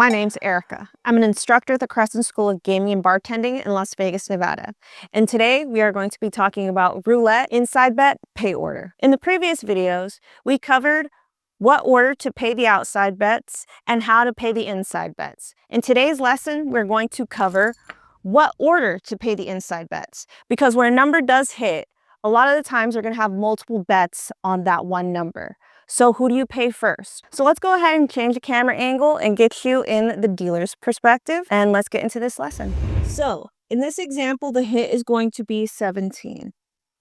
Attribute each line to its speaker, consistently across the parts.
Speaker 1: My name's Erika. I'm an instructor at the Crescent School of Gaming and Bartending in Las Vegas, Nevada. And today we are going to be talking about roulette, inside bet, pay order. In the previous videos, we covered what order to pay the outside bets and how to pay the inside bets. In today's lesson, we're going to cover what order to pay the inside bets, because when a number does hit, a lot of the times we're going to have multiple bets on that one number. So who do you pay first? So let's go ahead and change the camera angle and get you in the dealer's perspective, and let's get into this lesson. So in this example, the hit is going to be 17.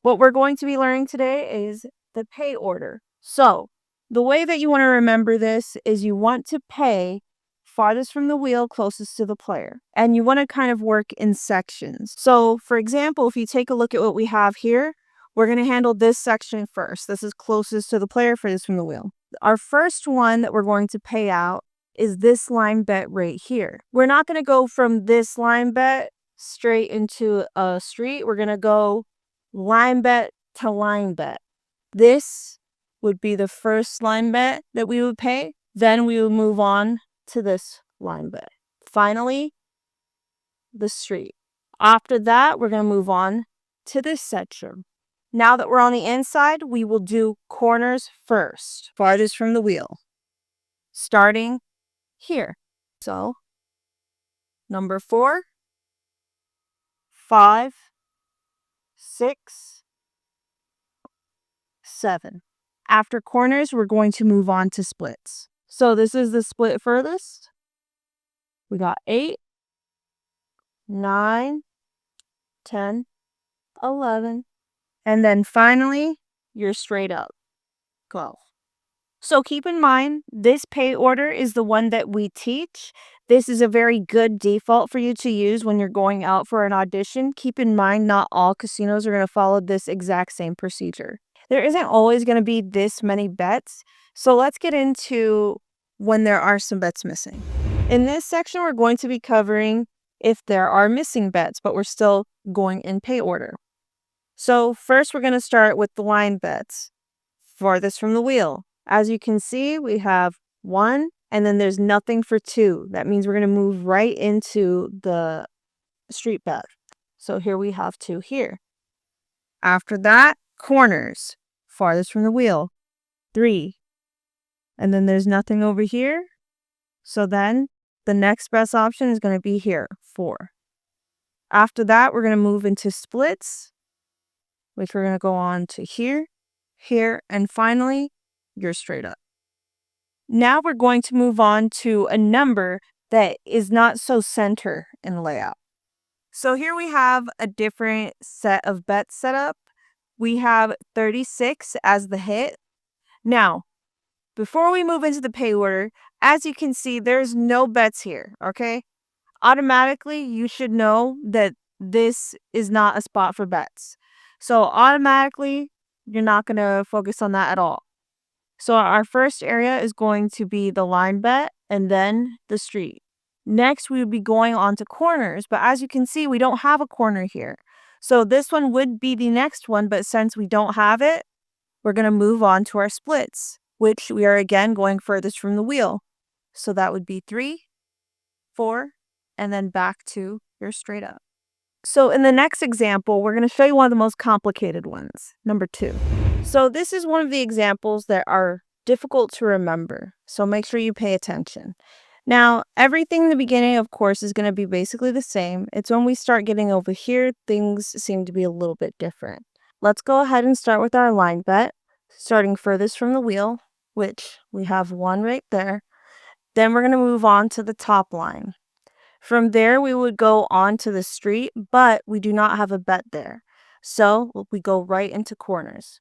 Speaker 1: What we're going to be learning today is the pay order. So the way that you want to remember this is you want to pay farthest from the wheel, closest to the player. And you want to kind of work in sections. So for example, if you take a look at what we have here, we're going to handle this section first. This is closest to the player, furthest from the wheel. Our first one that we're going to pay out is this line bet right here. We're not going to go from this line bet straight into a street. We're going to go line bet to line bet. This would be the first line bet that we would pay. Then we would move on to this line bet. Finally, the street. After that, we're going to move on to this section. Now that we're on the inside, we will do corners first, farthest from the wheel, starting here. So, number 4, 5, 6, 7. After corners, we're going to move on to splits. So this is the split furthest. We got 8, 9, 10, 11. And then finally, you're straight up, 12. So keep in mind, this pay order is the one that we teach. This is a very good default for you to use when you're going out for an audition. Keep in mind, not all casinos are going to follow this exact same procedure. There isn't always going to be this many bets. So let's get into when there are some bets missing. In this section, we're going to be covering if there are missing bets, but we're still going in pay order. So first we're going to start with the line bets, farthest from the wheel. As you can see, we have 1 and then there's nothing for 2. That means we're going to move right into the street bet. So here we have 2 here. After that, corners, farthest from the wheel, 3. And then there's nothing over here. So then the next best option is going to be here, 4. After that, we're going to move into splits, which we're going to go on to here, here, and finally, you're straight up. Now we're going to move on to a number that is not so center in the layout. So here we have a different set of bets set up. We have 36 as the hit. Now, before we move into the pay order, as you can see, there's no bets here, okay? Automatically, you should know that this is not a spot for bets. So automatically, you're not going to focus on that at all. So our first area is going to be the line bet and then the street. Next, we would be going on to corners. But as you can see, we don't have a corner here. So this one would be the next one. But since we don't have it, we're going to move on to our splits, which we are again going furthest from the wheel. So that would be 3, 4, and then back to your straight up. So in the next example, we're going to show you one of the most complicated ones, number 2. So this is one of the examples that are difficult to remember. So make sure you pay attention. Now, everything in the beginning, of course, is going to be basically the same. It's when we start getting over here, things seem to be a little bit different. Let's go ahead and start with our line bet, starting furthest from the wheel, which we have 1 right there. Then we're going to move on to the top line. From there, we would go on to the street, but we do not have a bet there. So we go right into corners.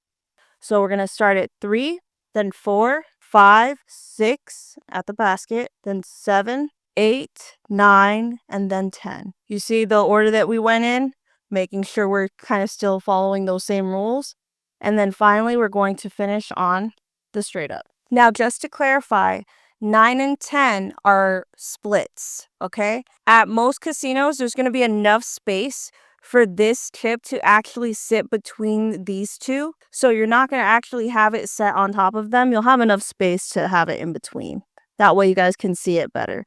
Speaker 1: So we're going to start at 3, then 4, 5, 6 at the basket, then 7, 8, 9, and then 10. You see the order that we went in, making sure we're kind of still following those same rules. And then finally, we're going to finish on the straight up. Now, just to clarify, 9 and 10 are splits, okay? At most casinos, there's going to be enough space for this chip to actually sit between these two. So you're not going to actually have it set on top of them. You'll have enough space to have it in between. That way you guys can see it better.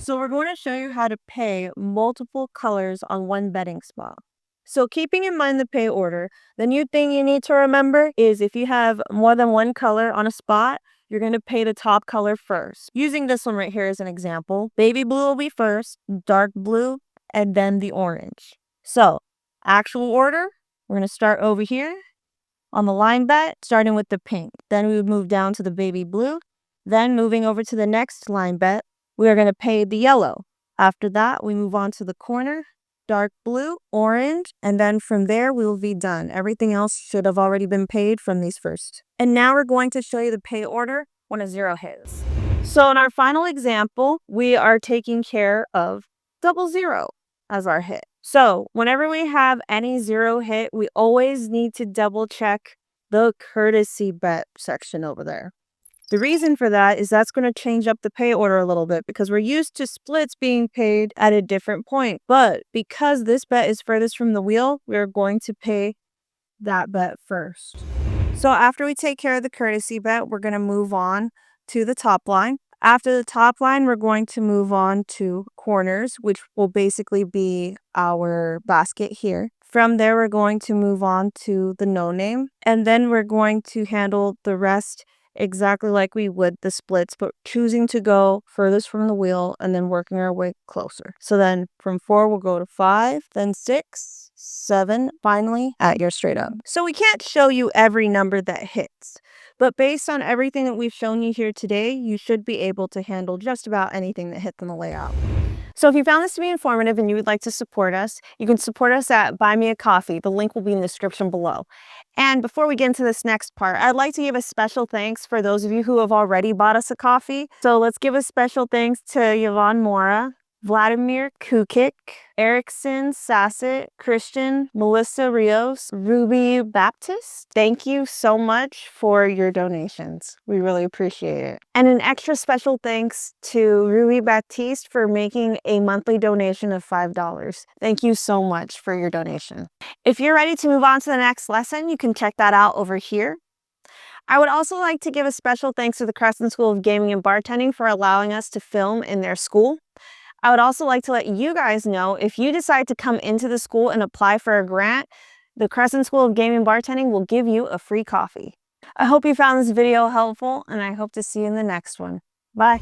Speaker 1: So we're going to show you how to pay multiple colors on one betting spot. So keeping in mind the pay order, the new thing you need to remember is if you have more than one color on a spot, you're going to pay the top color first. Using this one right here as an example, baby blue will be first, dark blue, and then the orange. So actual order, we're going to start over here on the line bet, starting with the pink. Then we would move down to the baby blue. Then moving over to the next line bet, we are going to pay the yellow. After that, we move on to the corner, dark blue, orange, and then from there we will be done. Everything else should have already been paid from these first. And now we're going to show you the pay order when a zero hits. So in our final example, we are taking care of 00 as our hit. So whenever we have any zero hit, we always need to double check the courtesy bet section over there. The reason for that is that's going to change up the pay order a little bit because we're used to splits being paid at a different point. But because this bet is furthest from the wheel, we're going to pay that bet first. So after we take care of the courtesy bet, we're going to move on to the top line. After the top line, we're going to move on to corners, which will basically be our basket here. From there, we're going to move on to the no name, and then we're going to handle the rest exactly like we would the splits, but choosing to go furthest from the wheel and then working our way closer. So then from 4, we'll go to 5, then 6, 7, finally at your straight up. So we can't show you every number that hits, but based on everything that we've shown you here today, you should be able to handle just about anything that hits on the layout. So if you found this to be informative and you would like to support us, you can support us at Buy Me a Coffee. The link will be in the description below. And before we get into this next part, I'd like to give a special thanks for those of you who have already bought us a coffee. So let's give a special thanks to Yvonne Mora, Vladimir Kukik, Erickson Sassett, Christian, Melissa Rios, Ruby Baptist. Thank you so much for your donations. We really appreciate it. And an extra special thanks to Ruby Baptiste for making a monthly donation of $5. Thank you so much for your donation. If you're ready to move on to the next lesson, you can check that out over here. I would also like to give a special thanks to the Crescent School of Gaming and Bartending for allowing us to film in their school. I would also like to let you guys know if you decide to come into the school and apply for a grant, the Crescent School of Gaming and Bartending will give you a free coffee. I hope you found this video helpful, and I hope to see you in the next one. Bye.